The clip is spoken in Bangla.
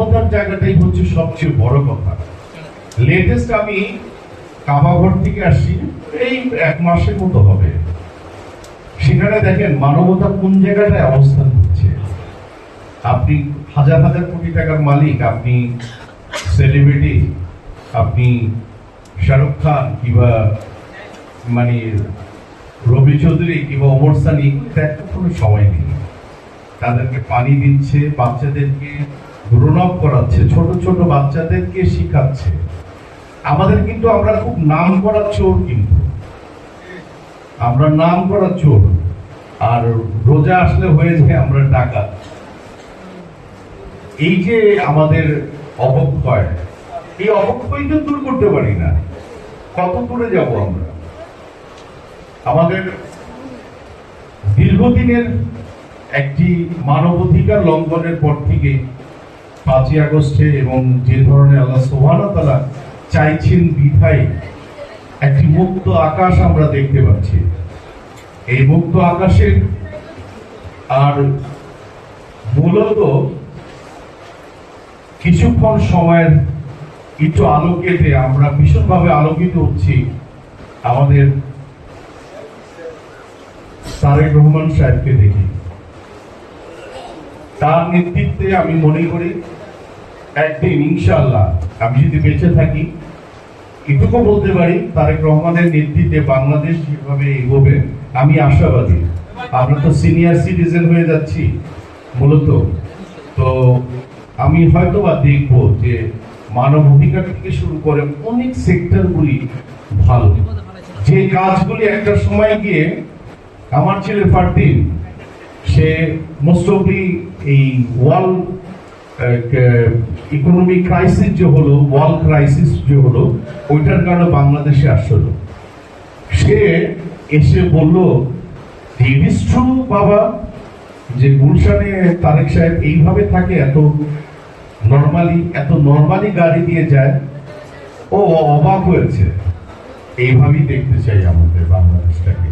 মানবতার জায়গাটাই হচ্ছে সবচেয়ে বড় কথা। লেটেস্ট আমি কাবাঘর থেকে আসছি, এই 1 মাসের মতো হবে। সেখানে দেখেন মানবতা কোন জায়গাটায় অবস্থান করছে। আপনি হাজার হাজার কোটি টাকার মালিক, আপনি সেলিব্রিটি, আপনি শাহরুখ খান কিংবা মানে রবি চৌধুরী কিংবা ওমর সানি, দেখার কোনো সময় নেই। তাদেরকে পানি দিচ্ছে, বাচ্চাদেরকে গ্রোন আপ করাচ্ছে, ছোট ছোট বাচ্চাদেরকে শিখাচ্ছে। আমাদের কিন্তু আমরা খুব নাম করা চোর, কিন্তু আমরা নাম করা চোর, আর রোজা আসলে হয়ে যায় আমরা ডাকাত। এই যে আমাদের অবক্ষয়, এই অবক্ষয় তো দূর করতে পারি না। কত দূরে যাব আমরা? আমাদের দীর্ঘদিনের একটি মানবাধিকার লঙ্ঘনের পর থেকে 5ই আগস্টে এবং যে ধরনের আল্লাহ সুবহানাহু ওয়া তাআলা চাইছেন বিধায় একটি মুক্ত আকাশ আমরা দেখতে পাচ্ছি। এই মুক্ত আকাশের আর মূলত কিছুক্ষণ সময়ের একটু আলোকেতে আমরা ভীষণভাবে আলোকিত হচ্ছি আমাদের তারেক রহমান সাহেবকে দেখি। তার নেতৃত্বে আমি মনে করি একদিন ইনশাআল্লাহ আমি যদি বেঁচে থাকি, এটুকু বলতে পারি তারেক রহমানের নেতৃত্বে বাংলাদেশ যেভাবে এগোবে আমি আশাবাদী। আমরা তো সিনিয়র সিটিজেন হয়ে যাচ্ছি মূলত, তো আমি হয়তোবা দেখবো যে মানব অধিকার থেকে শুরু করে অনেক সেক্টরগুলি ভালো, যে কাজগুলি একটা সময় গিয়ে আমার ছেলে ফারদিন, সে মোস্ট অফলি এই ওয়ার্ল্ড ইকোনমিক ক্রাইসিস যে হলো, ওয়ার্ল্ড ক্রাইসিস যে হলো, ওইটার কারণে বাংলাদেশে আসলো। সে এসে বলল, ইট ইজ ট্রু বাবা, যে গুলশানে তারেক সাহেব এইভাবে থাকে, এত নর্মালি গাড়ি দিয়ে যায়। ও অবাক হয়েছে। এইভাবেই দেখতে চাই আমাদের বাংলাদেশটাকে।